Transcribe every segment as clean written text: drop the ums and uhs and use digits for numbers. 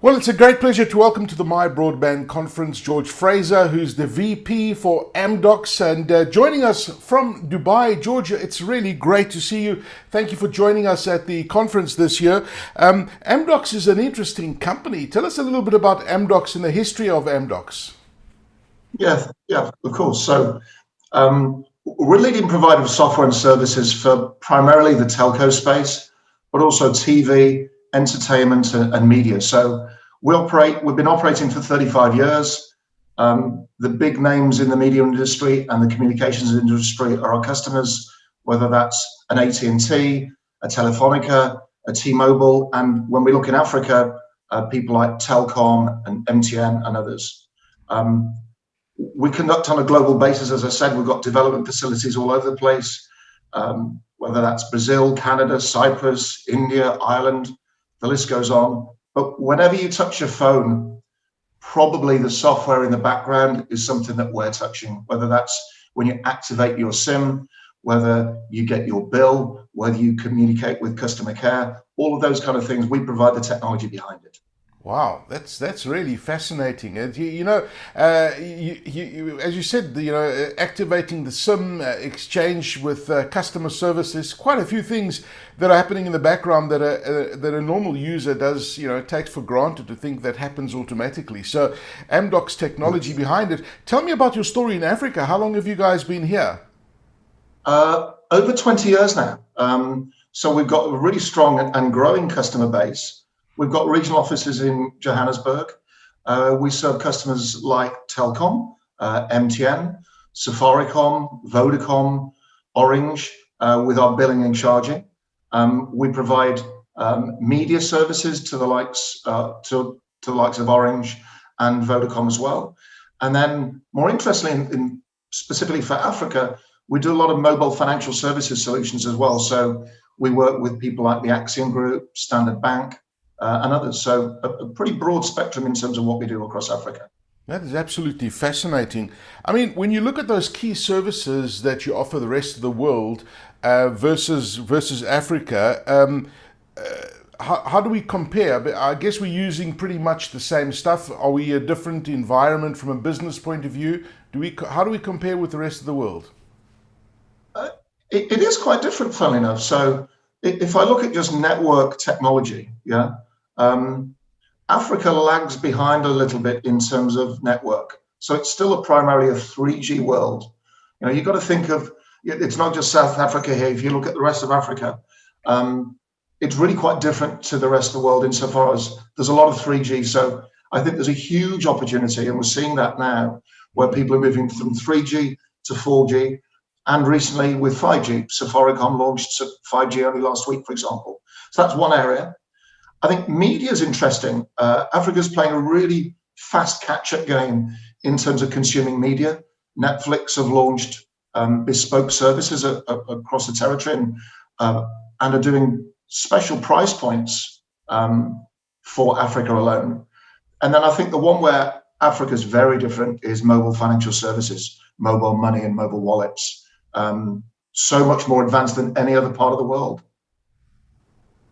Well, it's a great pleasure to welcome to the MyBroadband conference George Fraser, who's the VP for Amdocs, and joining us from Dubai. George, it's really great to see you. Thank you for joining us at the conference this year. Amdocs is an interesting company. Tell us a little bit about Amdocs and the history of Amdocs. Yeah, of course. So we're a leading provider of software and services for primarily the telco space, but also TV, entertainment, and media. So we've been operating for 35 years. The big names in the media industry and the communications industry are our customers, whether that's an AT&T, a Telefonica, a T-Mobile, and when we look in Africa, people like Telcom and MTN and others. We conduct on a global basis. As I said, we've got development facilities all over the place, whether that's Brazil, Canada, Cyprus, India, Ireland, the list goes on. But whenever you touch your phone, probably the software in the background is something that we're touching, whether that's when you activate your SIM, whether you get your bill, whether you communicate with customer care, all of those kind of things, we provide the technology behind it. Wow, that's really fascinating. And as you said, activating the SIM exchange with customer service. There's quite a few things that are happening in the background that a normal user does, takes for granted to think that happens automatically. So, Amdocs technology behind it. Tell me about your story in Africa. How long have you guys been here? Over 20 years now. So we've got a really strong and growing customer base. We've got regional offices in Johannesburg. We serve customers like Telkom, MTN, Safaricom, Vodacom, Orange, with our billing and charging. We provide media services to the likes of Orange and Vodacom as well. And then, more interestingly, specifically for Africa, we do a lot of mobile financial services solutions as well. So we work with people like the Axiom Group, Standard Bank, and others. So a pretty broad spectrum in terms of what we do across Africa. That is absolutely fascinating. I mean, when you look at those key services that you offer the rest of the world versus Africa, how do we compare? I guess we're using pretty much the same stuff. Are we a different environment from a business point of view? How do we compare with the rest of the world? It is quite different, funnily enough. So if I look at just network technology, Africa lags behind a little bit in terms of network. So it's still primarily a 3G world. You've got to think of, it's not just South Africa here. If you look at the rest of Africa, it's really quite different to the rest of the world insofar as there's a lot of 3G. So I think there's a huge opportunity, and we're seeing that now, where people are moving from 3G to 4G. And recently with 5G, Safaricom launched 5G only last week, for example. So that's one area. I think media is interesting. Africa's playing a really fast catch-up game in terms of consuming media. Netflix have launched bespoke services across the territory and are doing special price points for Africa alone. And then I think the one where Africa's very different is mobile financial services, mobile money and mobile wallets. So much more advanced than any other part of the world.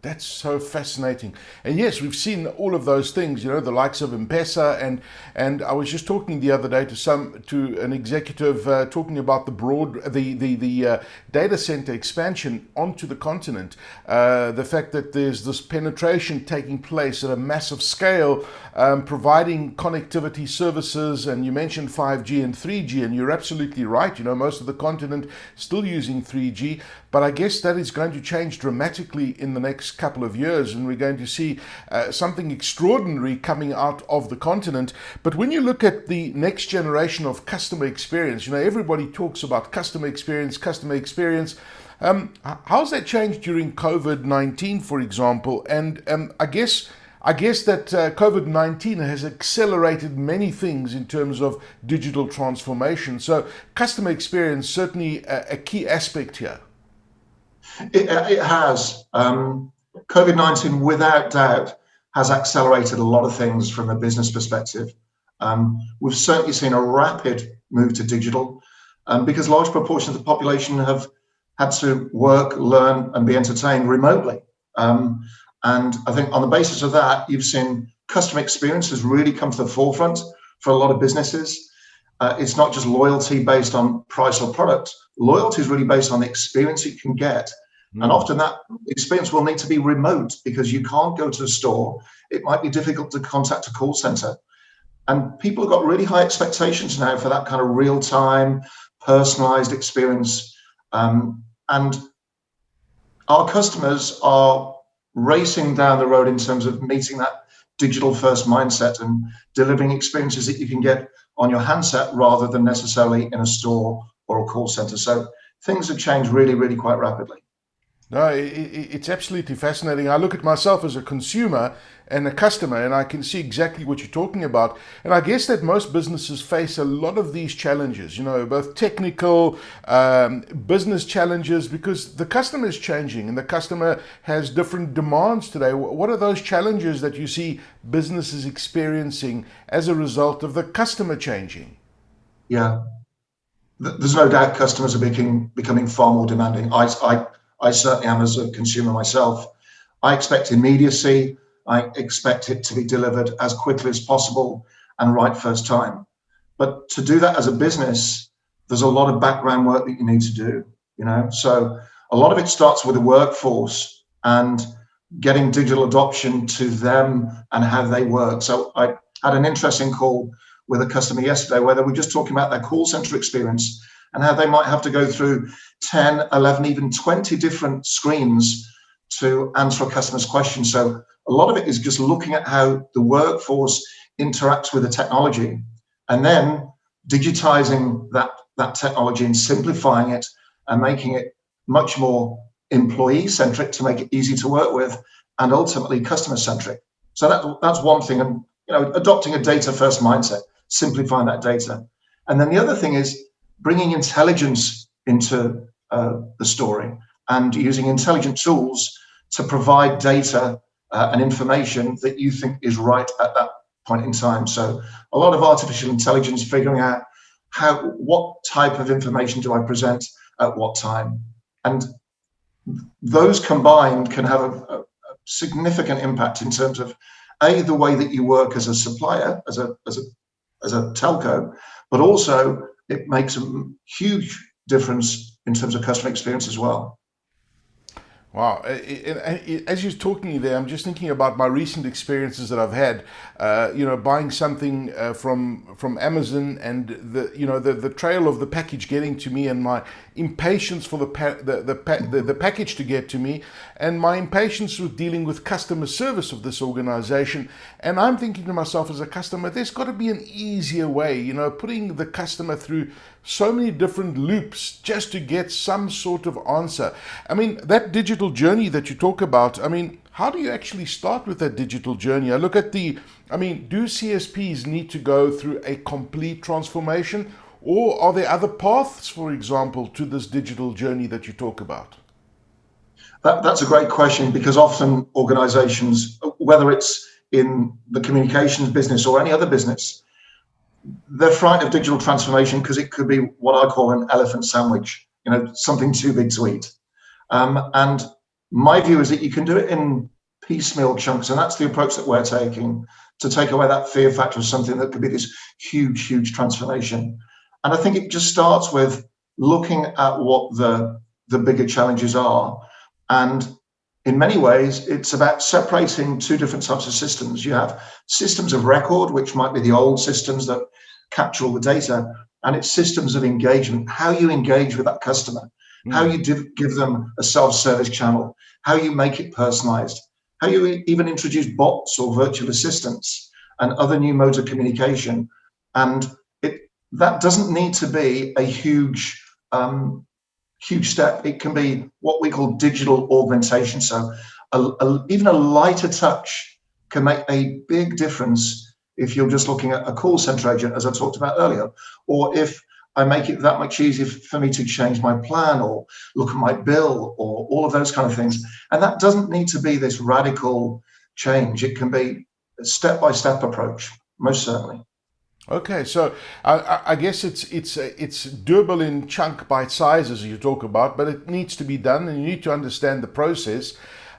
That's so fascinating. And yes, we've seen all of those things, the likes of M-Pesa, and I was just talking the other day to an executive talking about the data center expansion onto the continent, the fact that there's this penetration taking place at a massive scale, providing connectivity services, and you mentioned 5G and 3G, and you're absolutely right. Most of the continent still using 3G, but I guess that is going to change dramatically in the next couple of years, and we're going to see something extraordinary coming out of the continent. But when you look at the next generation of customer experience, everybody talks about customer experience. How's that changed during COVID-19, for example? And I guess that COVID-19 has accelerated many things in terms of digital transformation. So customer experience, certainly a key aspect here. It has. COVID-19, without doubt, has accelerated a lot of things from a business perspective. We've certainly seen a rapid move to digital because large proportions of the population have had to work, learn, and be entertained remotely. And I think on the basis of that, you've seen customer experience has really come to the forefront for a lot of businesses. It's not just loyalty based on price or product. Loyalty is really based on the experience you can get. And often that experience will need to be remote because you can't go to a store. It might be difficult to contact a call center. And people have got really high expectations now for that kind of real-time, personalized experience. And our customers are racing down the road in terms of meeting that digital first mindset and delivering experiences that you can get on your handset rather than necessarily in a store or a call center. So things have changed really, really quite rapidly. No, it's absolutely fascinating. I look at myself as a consumer and a customer, and I can see exactly what you're talking about. And I guess that most businesses face a lot of these challenges, both technical, business challenges, because the customer is changing and the customer has different demands today. What are those challenges that you see businesses experiencing as a result of the customer changing? Yeah, there's no doubt customers are becoming far more demanding. I certainly am as a consumer myself. I expect immediacy. I expect it to be delivered as quickly as possible and right first time. But to do that as a business, there's a lot of background work that you need to do, So a lot of it starts with the workforce and getting digital adoption to them and how they work. So I had an interesting call with a customer yesterday where they were just talking about their call center experience and how they might have to go through 10, 11, even 20 different screens to answer a customer's question. So a lot of it is just looking at how the workforce interacts with the technology and then digitizing that technology and simplifying it and making it much more employee-centric to make it easy to work with and ultimately customer-centric. So that's one thing. And adopting a data-first mindset, simplifying that data. And then the other thing is bringing intelligence into the story and using intelligent tools to provide data and information that you think is right at that point in time. So a lot of artificial intelligence, figuring out what type of information do I present at what time. And those combined can have a significant impact in terms of the way that you work as a supplier, as a telco, but also it makes a huge difference in terms of customer experience as well. Wow. As you're talking there, I'm just thinking about my recent experiences that I've had, buying something from Amazon and the trail of the package getting to me and my impatience for the package to get to me and my impatience with dealing with customer service of this organization. And I'm thinking to myself as a customer, there's got to be an easier way, putting the customer through so many different loops just to get some sort of answer. I mean, that digital journey that you talk about, how do you actually start with that digital journey? I look at do CSPs need to go through a complete transformation, or are there other paths, for example, to this digital journey that you talk about? That's a great question, because often organizations, whether it's in the communications business or any other business, they're frightened of digital transformation because it could be what I call an elephant sandwich, something too big to eat. And my view is that you can do it in piecemeal chunks, and that's the approach that we're taking to take away that fear factor of something that could be this huge, huge transformation. And I think it just starts with looking at what the bigger challenges are. And in many ways, it's about separating two different types of systems. You have systems of record, which might be the old systems that capture all the data, and it's systems of engagement, how you engage with that customer, how you give them a self-service channel, how you make it personalized, how you even introduce bots or virtual assistants and other new modes of communication. And that doesn't need to be a huge step. It can be what we call digital augmentation. So even a lighter touch can make a big difference if you're just looking at a call center agent, as I talked about earlier, or if I make it that much easier for me to change my plan or look at my bill or all of those kind of things. And that doesn't need to be this radical change. It can be a step-by-step approach, most certainly. Okay, so I guess it's doable in chunk bite sizes you talk about, but it needs to be done, and you need to understand the process.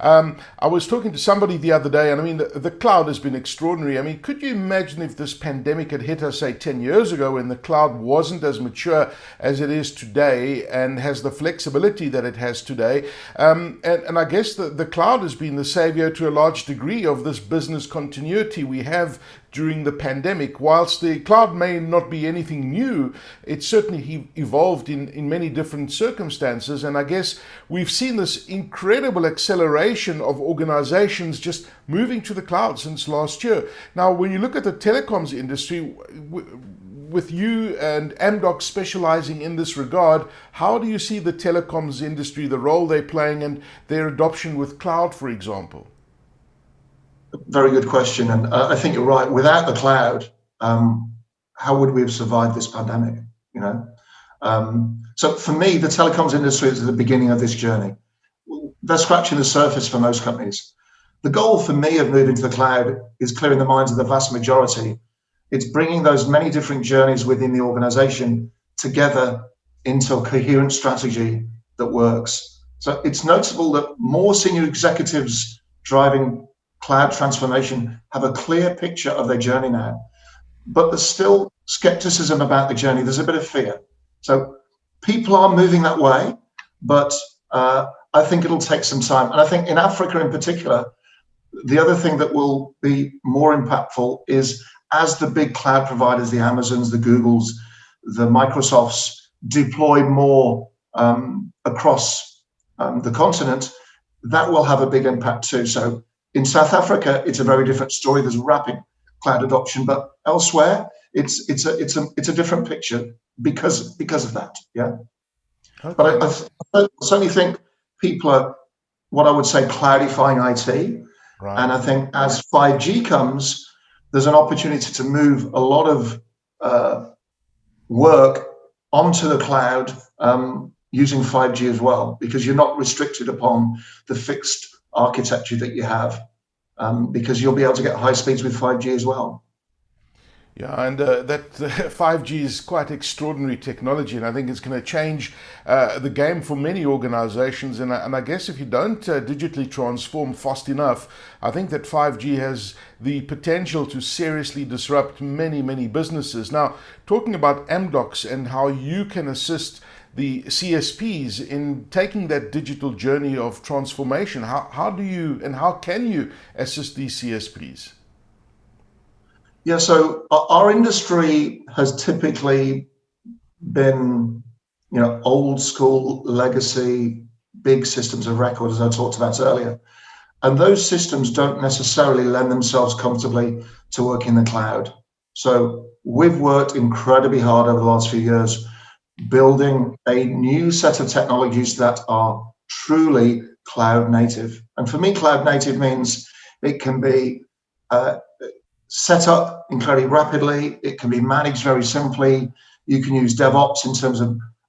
I was talking to somebody the other day, and I mean, the cloud has been extraordinary. I mean, could you imagine if this pandemic had hit us, say, 10 years ago, when the cloud wasn't as mature as it is today and has the flexibility that it has today? And I guess the cloud has been the savior to a large degree of this business continuity we have during the pandemic. Whilst the cloud may not be anything new, it certainly evolved in many different circumstances. And I guess we've seen this incredible acceleration of organizations just moving to the cloud since last year. Now, when you look at the telecoms industry, with you and Amdocs specializing in this regard, how do you see the telecoms industry, the role they're playing, and their adoption with cloud, for example? Very good question, and I think you're right. Without the cloud, how would we have survived this pandemic? You know, so for me, the telecoms industry is at the beginning of this journey. They're scratching the surface for most companies. The goal for me of moving to the cloud is clearing the minds of the vast majority. It's bringing those many different journeys within the organization together into a coherent strategy that works. So it's notable that more senior executives driving cloud transformation have a clear picture of their journey now, but there's still skepticism about the journey. There's a bit of fear. So people are moving that way, but I think it'll take some time. And I think in Africa in particular, the other thing that will be more impactful is as the big cloud providers, the Amazons, the Googles, the Microsofts deploy more across the continent, that will have a big impact too. So in South Africa, it's a very different story. There's rapid cloud adoption, but elsewhere, it's a different picture because of that. Yeah. Okay. But I certainly think people are, what I would say, cloudifying IT. Right. And I think as 5G comes, there's an opportunity to move a lot of work onto the cloud using 5G as well, because you're not restricted upon the fixed architecture that you have, because you'll be able to get high speeds with 5G as well. Yeah, and that 5G is quite extraordinary technology, and I think it's going to change the game for many organizations. And I guess if you don't digitally transform fast enough, I think that 5G has the potential to seriously disrupt many businesses. Now, talking about Amdocs and how you can assist the CSPs in taking that digital journey of transformation, how do you and how can you assist these CSPs? Yeah, so our industry has typically been, you know, old school legacy, big systems of record, as I talked about earlier. And those systems don't necessarily lend themselves comfortably to work in the cloud. So we've worked incredibly hard over the last few years building a new set of technologies that are truly cloud native. And for me, cloud native means it can be set up incredibly rapidly. It can be managed very simply. You can use DevOps in terms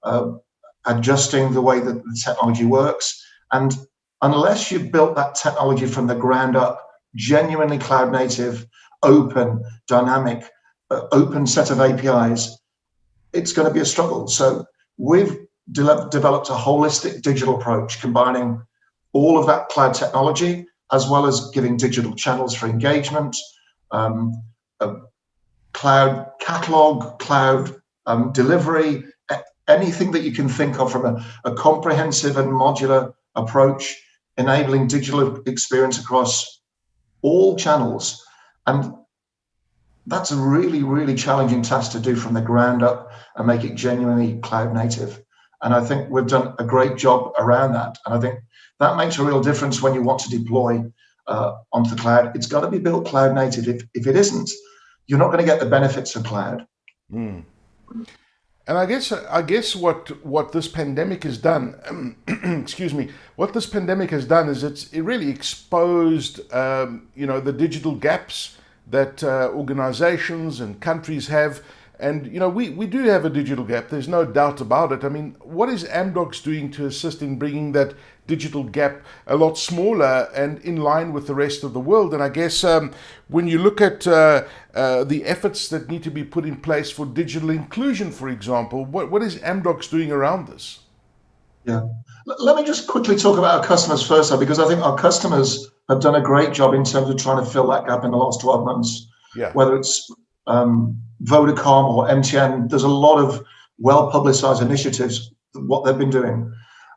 of adjusting the way that the technology works. And unless you've built that technology from the ground up, genuinely cloud native, open, dynamic, open set of APIs, it's going to be a struggle. So we've developed a holistic digital approach, combining all of that cloud technology, as well as giving digital channels for engagement, a cloud catalog, cloud delivery, anything that you can think of from a comprehensive and modular approach, enabling digital experience across all channels. And that's a really challenging task to do from the ground up and make it genuinely cloud native. And I think we've done a great job around that. And I think that makes a real difference when you want to deploy onto the cloud. It's got to be built cloud native. If it isn't, you're not going to get the benefits of cloud. Mm. And I guess what this pandemic has done, excuse me, what this pandemic has done is it really exposed, the digital gaps that organizations and countries have. And, we do have a digital gap. There's no doubt about it. I mean, what is Amdocs doing to assist in bringing that digital gap a lot smaller and in line with the rest of the world? And I guess when you look at the efforts that need to be put in place for digital inclusion, for example, what is Amdocs doing around this? Yeah, Let me just quickly talk about our customers first, though, because I think our customers have done a great job in terms of trying to fill that gap in the last 12 months. Yeah. Whether it's Vodacom or MTN, there's a lot of well-publicized initiatives, what they've been doing.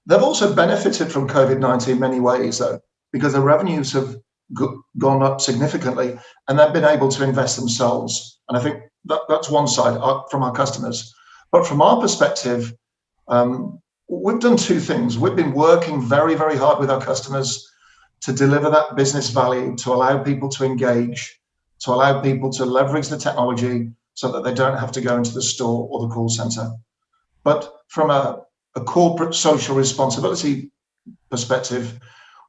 They've also benefited from COVID-19 in many ways, though, because their revenues have gone up significantly, and they've been able to invest themselves. And I think that's one side from our customers. But from our perspective, we've done two things. We've been working very, very hard with our customers to deliver that business value, to allow people to engage, to allow people to leverage the technology so that they don't have to go into the store or the call center. But from a corporate social responsibility perspective,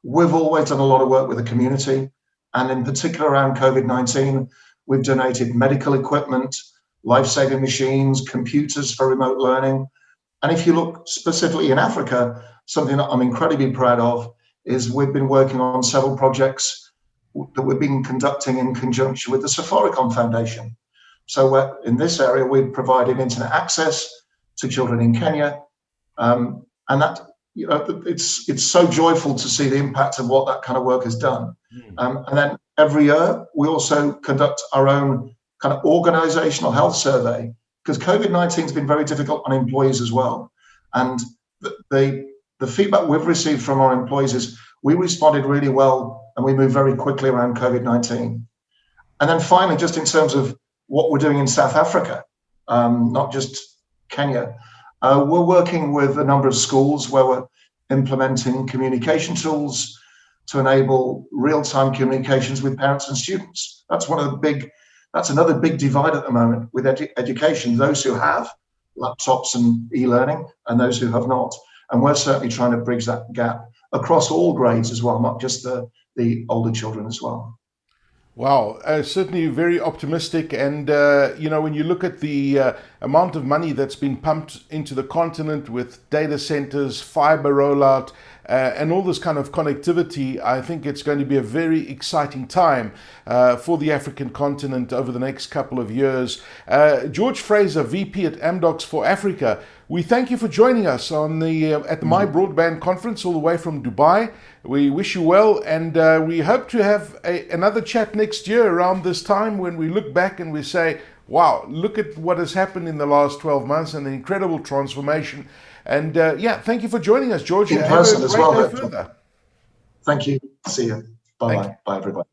we've always done a lot of work with the community. And in particular around COVID-19, we've donated medical equipment, life-saving machines, computers for remote learning. And if you look specifically in Africa, something that I'm incredibly proud of is we've been working on several projects that we've been conducting in conjunction with the Safaricom Foundation. So in this area, we've provided internet access to children in Kenya. And that, it's so joyful to see the impact of what that kind of work has done. And then every year, we also conduct our own kind of organizational health survey, because COVID-19 has been very difficult on employees as well. And the feedback we've received from our employees is we responded really well and we moved very quickly around COVID-19. And then finally, just in terms of what we're doing in South Africa, not just Kenya, we're working with a number of schools where we're implementing communication tools to enable real-time communications with parents and students. That's another big divide at the moment with education, those who have laptops and e-learning and those who have not. And we're certainly trying to bridge that gap across all grades as well, not just the older children as well. Wow, certainly very optimistic. And, when you look at the amount of money that's been pumped into the continent with data centers, fiber rollout, and all this kind of connectivity, I think it's going to be a very exciting time for the African continent over the next couple of years. George Fraser, VP at Amdocs for Africa, we thank you for joining us on at the MyBroadband conference all the way from Dubai. We wish you well, and we hope to have another chat next year around this time when we look back and we say, wow, look at what has happened in the last 12 months and the incredible transformation. And thank you for joining us, George. In person as well. Further. Thank you. See you. Bye-bye. Bye, everybody.